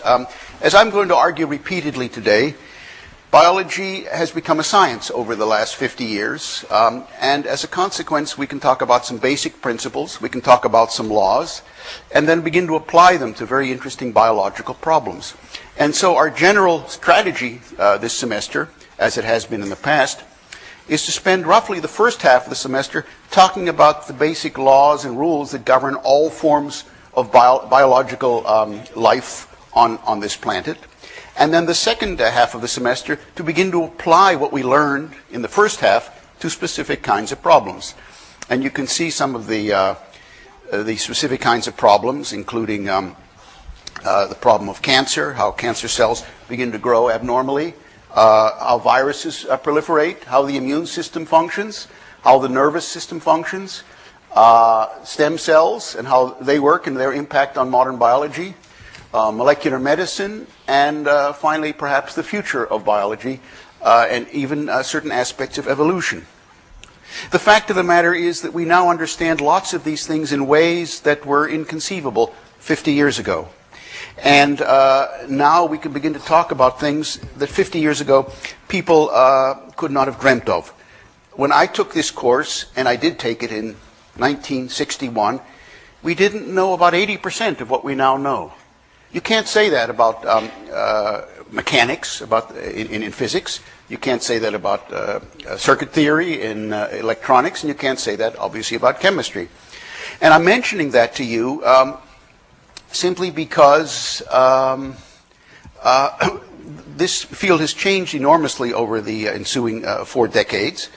As I'm going to argue repeatedly today, biology has become a science over the last 50 years, and as a consequence, we can talk about some basic principles, we can talk about some laws, and then begin to apply them to very interesting biological problems. And so our general strategy this semester, as it has been in the past, is to spend roughly the first half of the semester talking about the basic laws and rules that govern all forms of biological life on this planet. And then the second half of the semester to begin to apply what we learned in the first half to specific kinds of problems. And you can see some of the specific kinds of problems, including the problem of cancer, how cancer cells begin to grow abnormally, how viruses proliferate, how the immune system functions, how the nervous system functions, stem cells and how they work and their impact on modern biology, molecular medicine, and finally perhaps the future of biology and even certain aspects of evolution. The fact of the matter is that we now understand lots of these things in ways that were inconceivable 50 years ago. And now we can begin to talk about things that 50 years ago people could not have dreamt of. When I took this course, and I did take it in 1961, we didn't know about 80% of what we now know. You can't say that about mechanics, in physics. You can't say that about circuit theory in electronics, and you can't say that, obviously, about chemistry. And I'm mentioning that to you simply because this field has changed enormously over the ensuing 4 decades.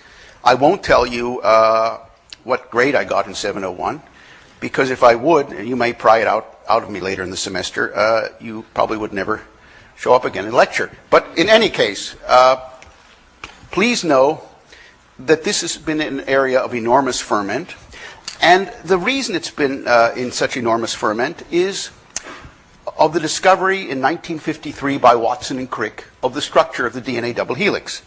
I won't tell you what grade I got in 701, because if I would, and you may pry it out of me later in the semester, you probably would never show up again in lecture. But in any case, please know that this has been an area of enormous ferment. And the reason it's been in such enormous ferment is of the discovery in 1953 by Watson and Crick of the structure of the DNA double helix.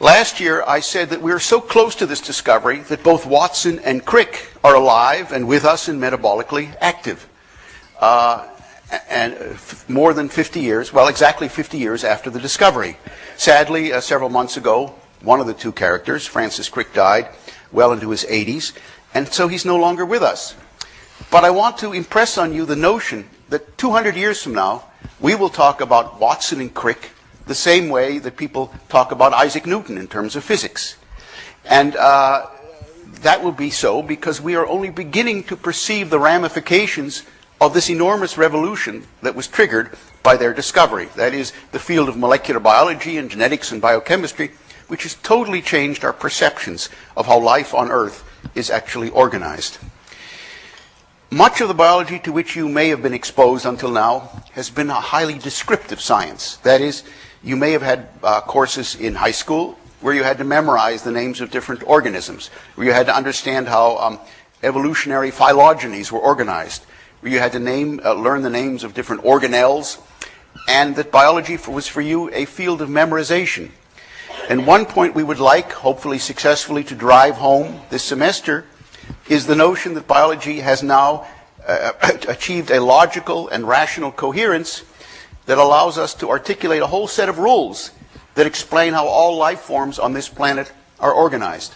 Last year I said that we are so close to this discovery that both Watson and Crick are alive and with us and metabolically active. And more than 50 years, well, exactly 50 years after the discovery. Sadly, several months ago, one of the two characters, Francis Crick, died well into his 80s, and so he's no longer with us. But I want to impress on you the notion that 200 years from now, we will talk about Watson and Crick the same way that people talk about Isaac Newton in terms of physics. And that will be so because we are only beginning to perceive the ramifications of this enormous revolution that was triggered by their discovery. That is, the field of molecular biology and genetics and biochemistry, which has totally changed our perceptions of how life on Earth is actually organized. Much of the biology to which you may have been exposed until now has been a highly descriptive science. That is, you may have had courses in high school where you had to memorize the names of different organisms, where you had to understand how evolutionary phylogenies were organized, where you had to learn the names of different organelles, and that biology was for you a field of memorization. And one point we would like, hopefully successfully, to drive home this semester is the notion that biology has now achieved a logical and rational coherence that allows us to articulate a whole set of rules that explain how all life forms on this planet are organized.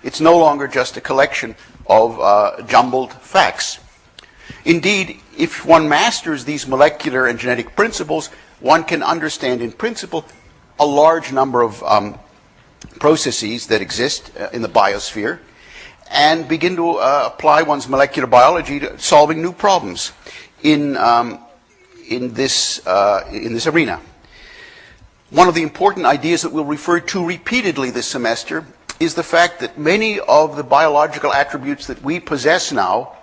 It's no longer just a collection of jumbled facts. Indeed, if one masters these molecular and genetic principles, one can understand in principle a large number of processes that exist in the biosphere and begin to apply one's molecular biology to solving new problems in this arena. One of the important ideas that we'll refer to repeatedly this semester is the fact that many of the biological attributes that we possess now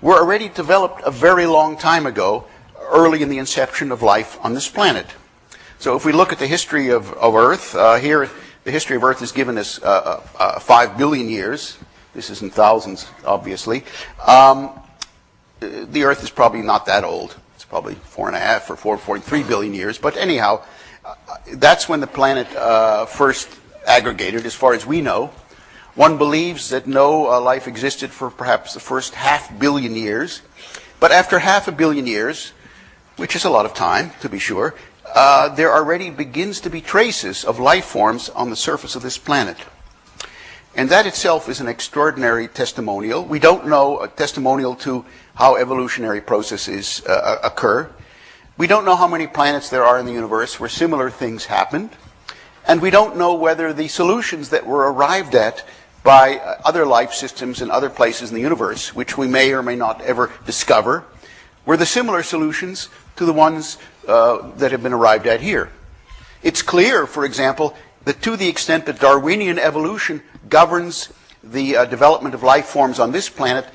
were already developed a very long time ago, early in the inception of life on this planet. So if we look at the history of Earth, here the history of Earth is given as 5 billion years. This is in thousands, obviously. The Earth is probably not that old. It's probably 4.5 or 4.3 billion years. But anyhow, that's when the planet first aggregated, as far as we know. One believes that no life existed for perhaps the first 500 million years. But after 500 million years, which is a lot of time, to be sure, there already begins to be traces of life forms on the surface of this planet. And that itself is an extraordinary testimonial. We don't know a testimonial to how evolutionary processes occur. We don't know how many planets there are in the universe where similar things happened. And we don't know whether the solutions that were arrived at by other life systems in other places in the universe, which we may or may not ever discover, were the similar solutions to the ones that have been arrived at here. It's clear, for example, that to the extent that Darwinian evolution governs the development of life forms on this planet,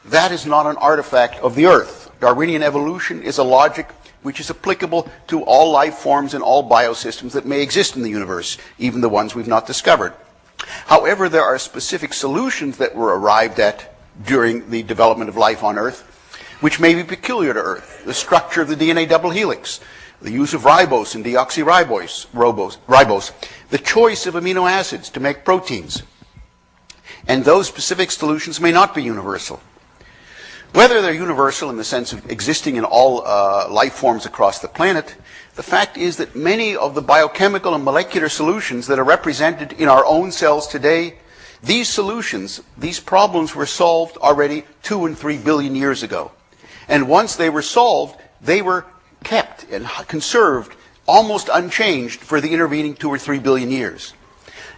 that is not an artifact of the Earth. Darwinian evolution is a logic which is applicable to all life forms and all biosystems that may exist in the universe, even the ones we've not discovered. However, there are specific solutions that were arrived at during the development of life on Earth, which may be peculiar to Earth. The structure of the DNA double helix, the use of ribose and deoxyribose, the choice of amino acids to make proteins. And those specific solutions may not be universal. Whether they're universal in the sense of existing in all life forms across the planet, the fact is that many of the biochemical and molecular solutions that are represented in our own cells today, these solutions, these problems were solved already 2 and 3 billion years ago. And once they were solved, they were kept and conserved almost unchanged for the intervening 2 or 3 billion years.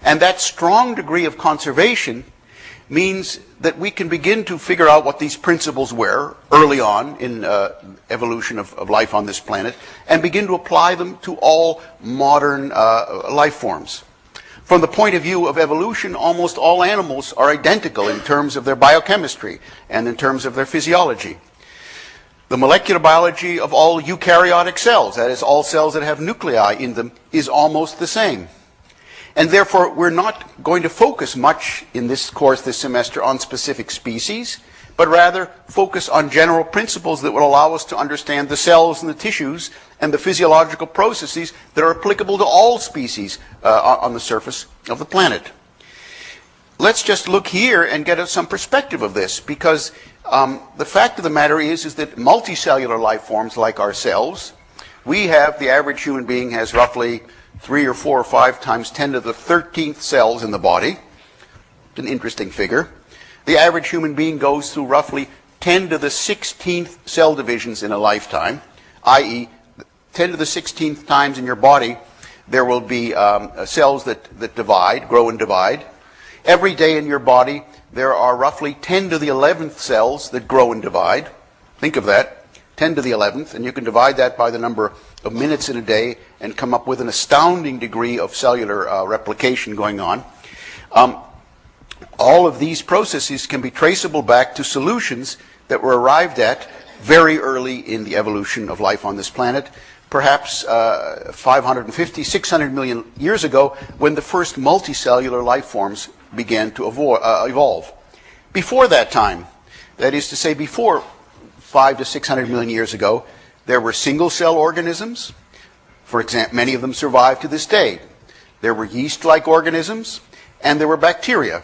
And that strong degree of conservation means that we can begin to figure out what these principles were early on in evolution of life on this planet and begin to apply them to all modern life forms. From the point of view of evolution, almost all animals are identical in terms of their biochemistry and in terms of their physiology. The molecular biology of all eukaryotic cells, that is, all cells that have nuclei in them, is almost the same. And therefore, we're not going to focus much in this course this semester on specific species, but rather focus on general principles that will allow us to understand the cells and the tissues and the physiological processes that are applicable to all species on the surface of the planet. Let's just look here and get some perspective of this, because the fact of the matter is that multicellular life forms like ourselves, the average human being has roughly 3 or 4 or 5 times 10 to the 13th cells in the body. It's an interesting figure. The average human being goes through roughly 10 to the 16th cell divisions in a lifetime, i.e., 10 to the 16th times in your body there will be cells that divide, grow and divide. Every day in your body there are roughly 10 to the 11th cells that grow and divide. Think of that, 10 to the 11th, and you can divide that by the number of minutes in a day and come up with an astounding degree of cellular replication going on. All of these processes can be traceable back to solutions that were arrived at very early in the evolution of life on this planet, perhaps 550, 600 million years ago, when the first multicellular life forms began to evolve. Before that time, that is to say before 500 to 600 million years ago, there were single-cell organisms. For example, many of them survive to this day. There were yeast-like organisms, and there were bacteria.